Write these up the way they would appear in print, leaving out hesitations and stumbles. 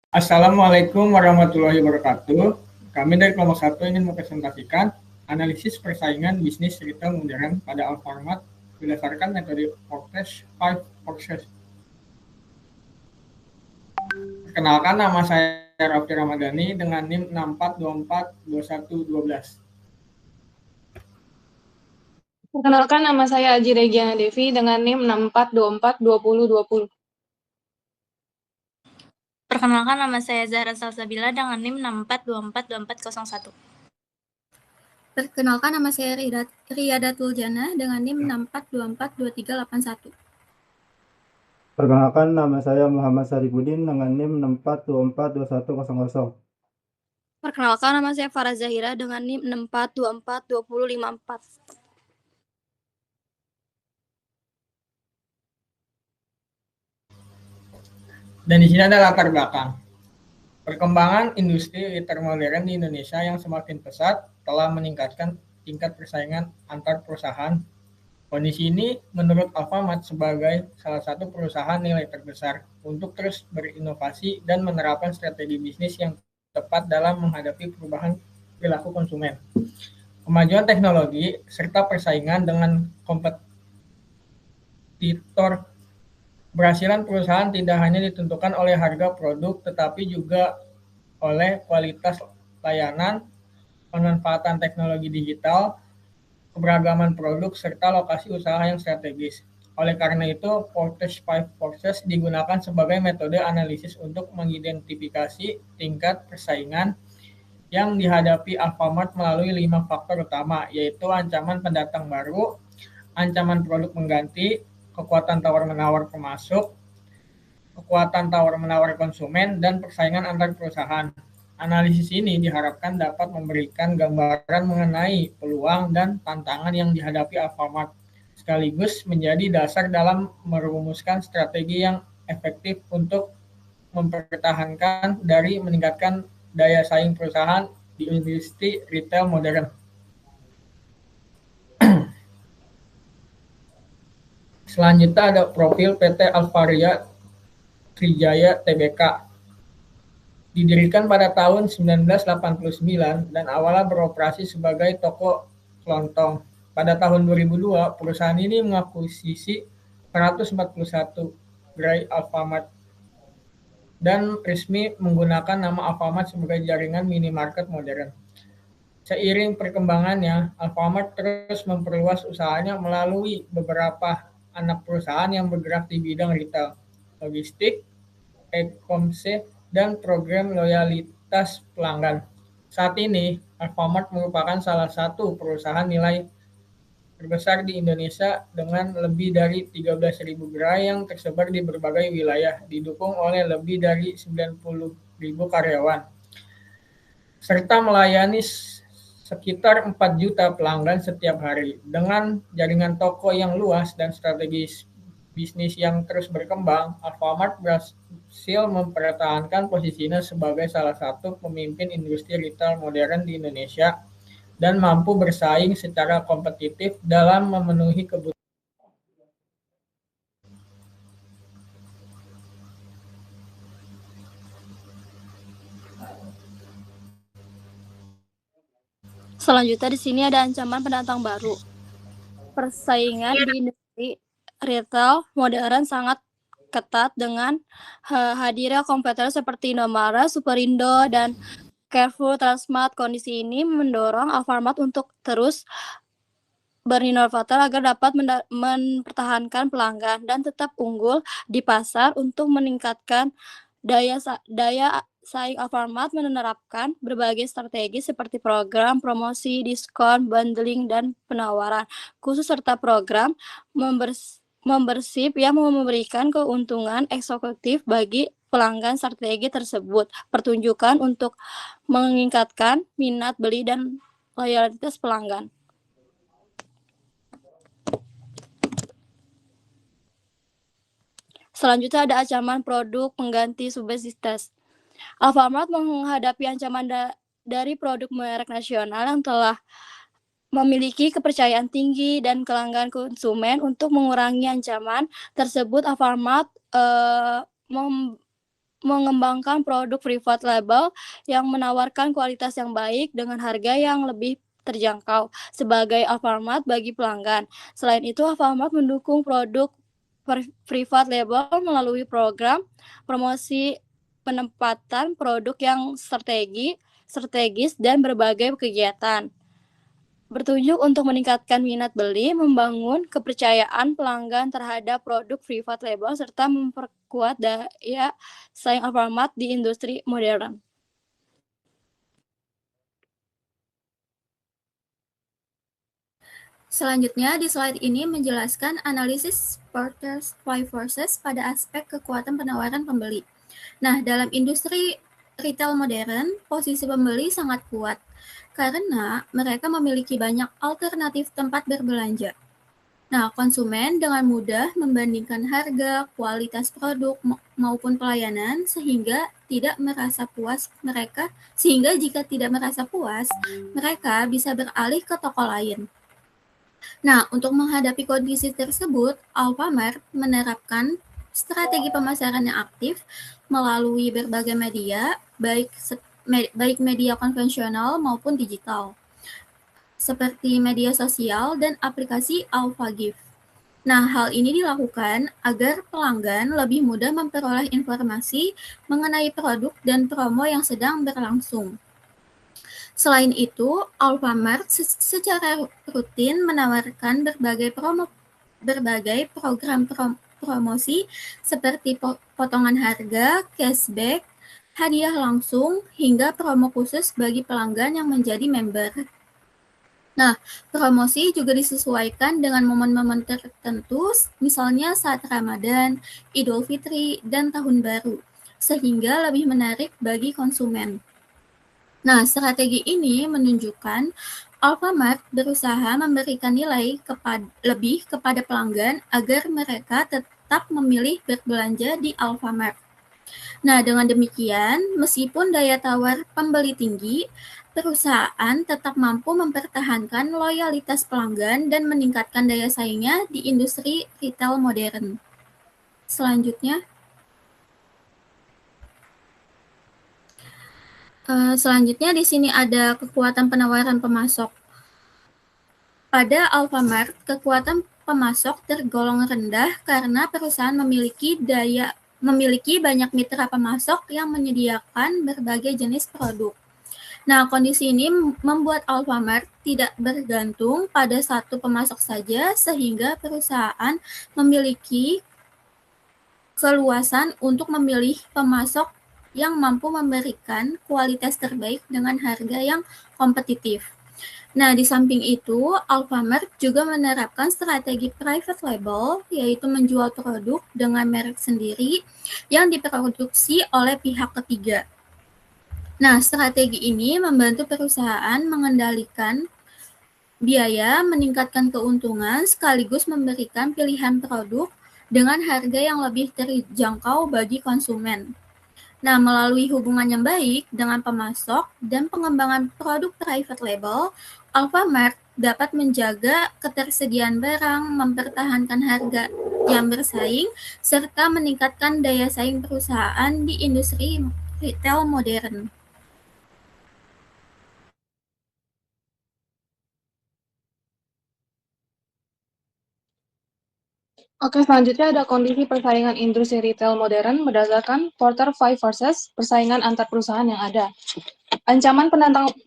Assalamualaikum warahmatullahi wabarakatuh. Kami dari kelompok 1 ingin mempresentasikan analisis persaingan bisnis retail modern pada Alfamart berdasarkan metode Fortress 5 Forces. Perkenalkan, nama saya Raffi Ramadhani dengan NIM 64242112. Perkenalkan, nama saya Aji Regiana Devi dengan NIM 64242020. Perkenalkan, nama saya Zahra Salsabila dengan NIM 64242401. Perkenalkan, nama saya Riyadatul Jana dengan NIM 64242381. Perkenalkan, nama saya Muhammad Saribudin dengan NIM 64242100. Perkenalkan, nama saya Farah Zahira dengan NIM 64242054. Dan di sini ada latar belakang. Perkembangan industri retail modern di Indonesia yang semakin pesat telah meningkatkan tingkat persaingan antar perusahaan. Kondisi ini menurut Alfamart sebagai salah satu perusahaan nilai terbesar untuk terus berinovasi dan menerapkan strategi bisnis yang tepat dalam menghadapi perubahan perilaku konsumen. Kemajuan teknologi serta persaingan dengan kompetitor keberhasilan perusahaan tidak hanya ditentukan oleh harga produk, tetapi juga oleh kualitas layanan, pemanfaatan teknologi digital, keberagaman produk, serta lokasi usaha yang strategis. Oleh karena itu, Fortress 5 Forces digunakan sebagai metode analisis untuk mengidentifikasi tingkat persaingan yang dihadapi Alfamart melalui 5 faktor utama, yaitu ancaman pendatang baru, ancaman produk mengganti, kekuatan tawar-menawar pemasok, kekuatan tawar-menawar konsumen, dan persaingan antar perusahaan. Analisis ini diharapkan dapat memberikan gambaran mengenai peluang dan tantangan yang dihadapi Alfamart, sekaligus menjadi dasar dalam merumuskan strategi yang efektif untuk mempertahankan dari meningkatkan daya saing perusahaan di industri retail modern. Selanjutnya ada profil PT Alvaria Trijaya Tbk. Didirikan pada tahun 1989 dan awalnya beroperasi sebagai toko kelontong. Pada tahun 2002, perusahaan ini mengakuisisi 141 gerai Alfamart dan resmi menggunakan nama Alfamart sebagai jaringan minimarket modern. Seiring perkembangannya, Alfamart terus memperluas usahanya melalui beberapa anak perusahaan yang bergerak di bidang retail, logistik, e-commerce, dan program loyalitas pelanggan. Saat ini, Alfamart merupakan salah satu perusahaan nilai terbesar di Indonesia dengan lebih dari 13.000 gerai yang tersebar di berbagai wilayah, didukung oleh lebih dari 90.000 karyawan, serta melayani sekitar 4 juta pelanggan setiap hari. Dengan jaringan toko yang luas dan strategi bisnis yang terus berkembang, Alfamart berhasil mempertahankan posisinya sebagai salah satu pemimpin industri retail modern di Indonesia dan mampu bersaing secara kompetitif dalam memenuhi kebutuhan. Selanjutnya di sini ada ancaman pendatang baru. Persaingan di industri retail modern sangat ketat dengan hadirnya kompetitor seperti Indomaret, Superindo, dan Carrefour, Transmart. Kondisi ini mendorong Alfamart untuk terus berinovatif agar dapat mempertahankan pelanggan dan tetap unggul di pasar. Untuk meningkatkan daya saing, Alfamart menerapkan berbagai strategi seperti program promosi, diskon, bundling, dan penawaran khusus serta program membership yang memberikan keuntungan eksekutif bagi pelanggan. Strategi tersebut pertunjukan untuk meningkatkan minat beli dan loyalitas pelanggan. Selanjutnya ada ancaman produk pengganti subsidies. Alfamart menghadapi ancaman dari produk merek nasional yang telah memiliki kepercayaan tinggi dan pelanggan konsumen. Untuk mengurangi ancaman tersebut, Alfamart mengembangkan produk private label yang menawarkan kualitas yang baik dengan harga yang lebih terjangkau sebagai Alfamart bagi pelanggan. Selain itu, Alfamart mendukung produk private label melalui program promosi penempatan produk yang strategis dan berbagai kegiatan. Bertujuan untuk meningkatkan minat beli, membangun kepercayaan pelanggan terhadap produk private label, serta memperkuat daya saing Alfamart di industri modern. Selanjutnya, di slide ini menjelaskan analisis Porter's Five Forces pada aspek kekuatan penawaran pembeli. Nah, dalam industri retail modern, posisi pembeli sangat kuat karena mereka memiliki banyak alternatif tempat berbelanja. Nah, konsumen dengan mudah membandingkan harga, kualitas produk, maupun pelayanan sehingga jika tidak merasa puas, mereka bisa beralih ke toko lain. Nah, untuk menghadapi kondisi tersebut, Alfamart menerapkan strategi pemasaran yang aktif melalui berbagai media, baik media konvensional maupun digital, seperti media sosial dan aplikasi AlphaGift. Nah, hal ini dilakukan agar pelanggan lebih mudah memperoleh informasi mengenai produk dan promo yang sedang berlangsung. Selain itu, Alfamart secara rutin menawarkan berbagai program promosi seperti potongan harga, cashback, hadiah langsung, hingga promo khusus bagi pelanggan yang menjadi member. Nah, promosi juga disesuaikan dengan momen-momen tertentu, misalnya saat Ramadan, Idul Fitri, dan Tahun Baru, sehingga lebih menarik bagi konsumen. Nah, strategi ini menunjukkan Alfamart berusaha memberikan nilai lebih kepada pelanggan agar mereka tetap memilih berbelanja di Alfamart. Nah, dengan demikian, meskipun daya tawar pembeli tinggi, perusahaan tetap mampu mempertahankan loyalitas pelanggan dan meningkatkan daya saingnya di industri retail modern. Selanjutnya, di sini ada kekuatan penawaran pemasok. Pada Alfamart, kekuatan pemasok tergolong rendah karena perusahaan memiliki banyak mitra pemasok yang menyediakan berbagai jenis produk. Nah, kondisi ini membuat Alfamart tidak bergantung pada satu pemasok saja, sehingga perusahaan memiliki keluasan untuk memilih pemasok yang mampu memberikan kualitas terbaik dengan harga yang kompetitif. Nah, di samping itu, Alfamart juga menerapkan strategi private label, yaitu menjual produk dengan merek sendiri yang diproduksi oleh pihak ketiga. Nah, strategi ini membantu perusahaan mengendalikan biaya, meningkatkan keuntungan, sekaligus memberikan pilihan produk dengan harga yang lebih terjangkau bagi konsumen. Nah, melalui hubungan yang baik dengan pemasok dan pengembangan produk private label, Alfamart dapat menjaga ketersediaan barang, mempertahankan harga yang bersaing, serta meningkatkan daya saing perusahaan di industri retail modern. Oke, selanjutnya ada kondisi persaingan industri retail modern berdasarkan Porter Five Forces, persaingan antar perusahaan yang ada. Ancaman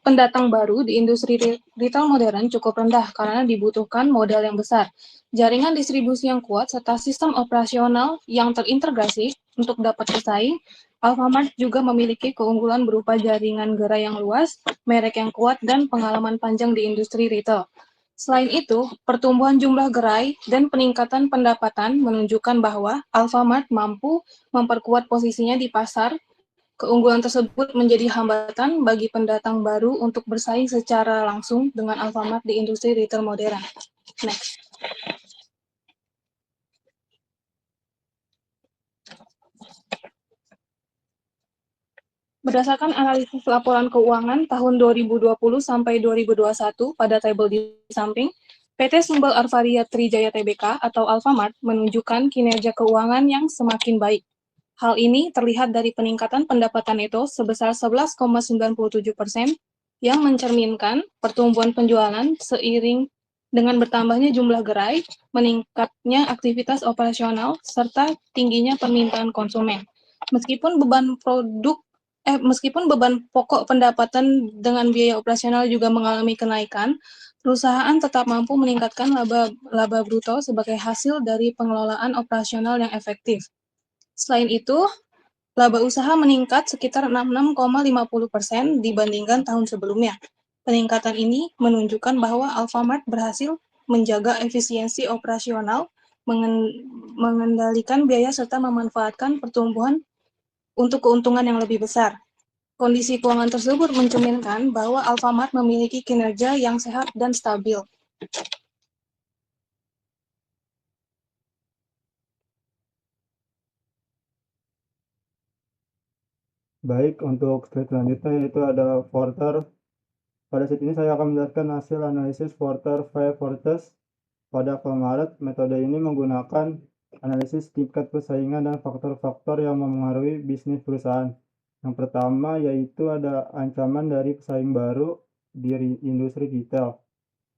pendatang baru di industri retail modern cukup rendah karena dibutuhkan modal yang besar, jaringan distribusi yang kuat, serta sistem operasional yang terintegrasi untuk dapat bersaing. Alfamart juga memiliki keunggulan berupa jaringan gerai yang luas, merek yang kuat, dan pengalaman panjang di industri retail. Selain itu, pertumbuhan jumlah gerai dan peningkatan pendapatan menunjukkan bahwa Alfamart mampu memperkuat posisinya di pasar. Keunggulan tersebut menjadi hambatan bagi pendatang baru untuk bersaing secara langsung dengan Alfamart di industri retail modern. Next. Berdasarkan analisis laporan keuangan tahun 2020 sampai 2021 pada tabel di samping, PT Sumbel Arvaria Trijaya Tbk atau Alfamart menunjukkan kinerja keuangan yang semakin baik. Hal ini terlihat dari peningkatan pendapatan neto sebesar 11,97% yang mencerminkan pertumbuhan penjualan seiring dengan bertambahnya jumlah gerai, meningkatnya aktivitas operasional, serta tingginya permintaan konsumen. Meskipun beban pokok pendapatan dengan biaya operasional juga mengalami kenaikan, perusahaan tetap mampu meningkatkan laba bruto sebagai hasil dari pengelolaan operasional yang efektif. Selain itu, laba usaha meningkat sekitar 66,50% dibandingkan tahun sebelumnya. Peningkatan ini menunjukkan bahwa Alfamart berhasil menjaga efisiensi operasional, mengendalikan biaya serta memanfaatkan pertumbuhan untuk keuntungan yang lebih besar. Kondisi keuangan tersebut mencerminkan bahwa Alfamart memiliki kinerja yang sehat dan stabil. Baik, untuk slide selanjutnya yaitu ada Porter. Pada slide ini saya akan menjelaskan hasil analisis Porter 5 Forces pada Alfamart. Metode ini menggunakan analisis tingkat persaingan dan faktor-faktor yang memengaruhi bisnis perusahaan. Yang pertama yaitu ada ancaman dari pesaing baru di industri retail.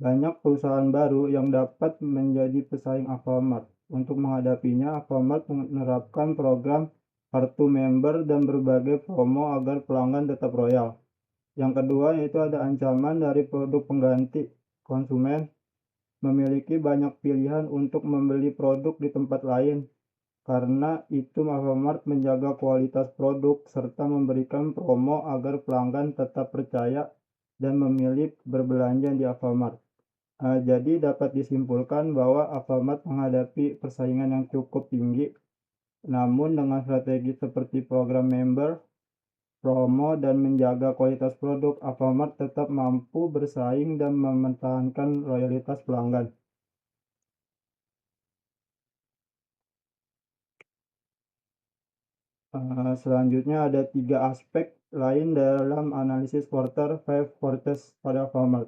Banyak perusahaan baru yang dapat menjadi pesaing Alfamart. Untuk menghadapinya, Alfamart menerapkan program kartu member dan berbagai promo agar pelanggan tetap loyal. Yang kedua yaitu ada ancaman dari produk pengganti. Konsumen memiliki banyak pilihan untuk membeli produk di tempat lain. Karena itu Alfamart menjaga kualitas produk serta memberikan promo agar pelanggan tetap percaya dan memilih berbelanja di Alfamart. Jadi dapat disimpulkan bahwa Alfamart menghadapi persaingan yang cukup tinggi, namun dengan strategi seperti program member, promo, dan menjaga kualitas produk, Alfamart tetap mampu bersaing dan mempertahankan loyalitas pelanggan. Selanjutnya ada 3 aspek lain dalam analisis Porter 5 Forces pada Alfamart.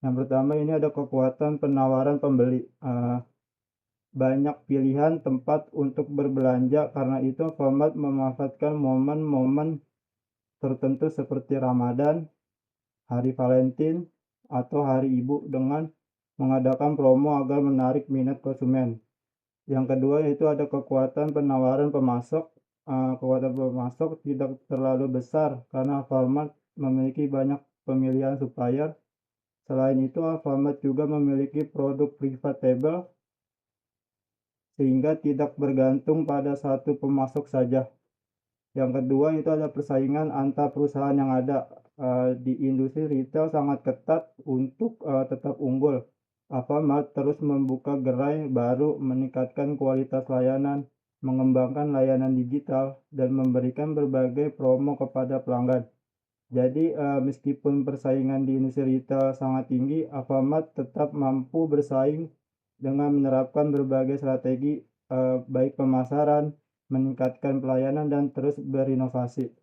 Yang pertama ini ada kekuatan penawaran pembeli. Banyak pilihan tempat untuk berbelanja, karena itu Alfamart memanfaatkan momen-momen tertentu seperti Ramadan, Hari Valentine, atau Hari Ibu dengan mengadakan promo agar menarik minat konsumen. Yang kedua yaitu ada kekuatan penawaran pemasok. Kekuatan pemasok tidak terlalu besar karena Alfamart memiliki banyak pemilihan supplier. Selain itu, Alfamart juga memiliki produk private label sehingga tidak bergantung pada satu pemasok saja. Yang kedua itu ada persaingan antar perusahaan yang ada. Di industri retail sangat ketat untuk tetap unggul. Alfamart terus membuka gerai baru, meningkatkan kualitas layanan, mengembangkan layanan digital, dan memberikan berbagai promo kepada pelanggan. Jadi meskipun persaingan di industri retail sangat tinggi, Alfamart tetap mampu bersaing dengan menerapkan berbagai strategi baik pemasaran, meningkatkan pelayanan, dan terus berinovasi.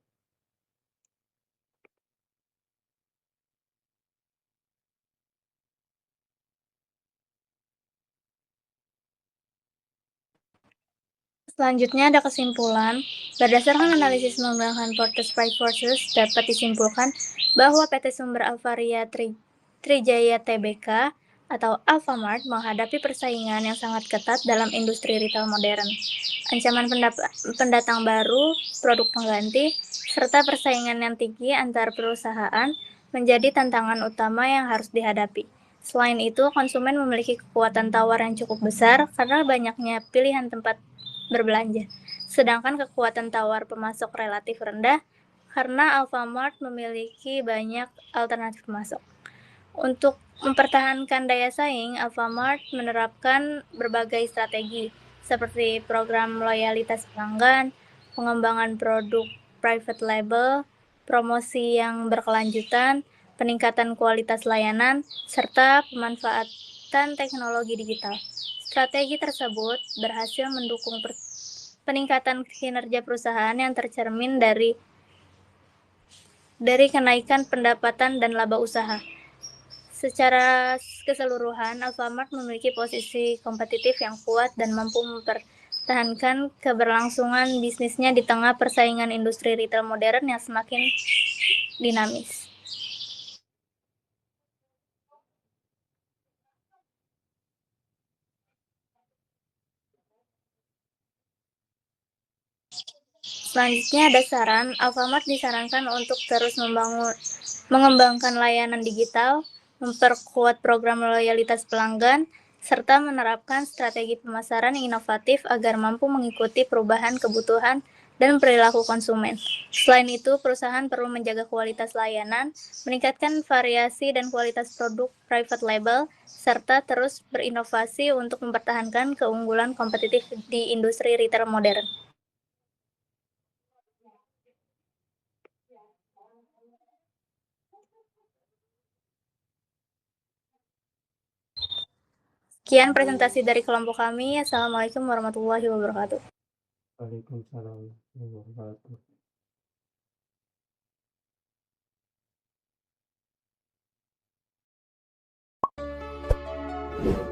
Selanjutnya ada kesimpulan. Berdasarkan analisis menggunakan Porter 5 Forces, dapat disimpulkan bahwa PT Sumber Alvaria Trijaya Tbk atau Alfamart menghadapi persaingan yang sangat ketat dalam industri retail modern. Ancaman pendatang baru, produk pengganti, serta persaingan yang tinggi antar perusahaan menjadi tantangan utama yang harus dihadapi. Selain itu, konsumen memiliki kekuatan tawar yang cukup besar karena banyaknya pilihan tempat berbelanja. Sedangkan kekuatan tawar pemasok relatif rendah karena Alfamart memiliki banyak alternatif pemasok. Untuk mempertahankan daya saing, Alfamart menerapkan berbagai strategi seperti program loyalitas pelanggan, pengembangan produk private label, promosi yang berkelanjutan, peningkatan kualitas layanan, serta pemanfaatan teknologi digital. Strategi tersebut berhasil mendukung peningkatan kinerja perusahaan yang tercermin dari kenaikan pendapatan dan laba usaha. Secara keseluruhan, Alfamart memiliki posisi kompetitif yang kuat dan mampu mempertahankan keberlangsungan bisnisnya di tengah persaingan industri retail modern yang semakin dinamis. Selanjutnya ada saran, Alfamart disarankan untuk terus mengembangkan layanan digital, memperkuat program loyalitas pelanggan, serta menerapkan strategi pemasaran yang inovatif agar mampu mengikuti perubahan kebutuhan dan perilaku konsumen. Selain itu, perusahaan perlu menjaga kualitas layanan, meningkatkan variasi dan kualitas produk private label, serta terus berinovasi untuk mempertahankan keunggulan kompetitif di industri retail modern. Sekian presentasi dari kelompok kami. Assalamualaikum warahmatullahi wabarakatuh. Waalaikumsalam warahmatullahi wabarakatuh.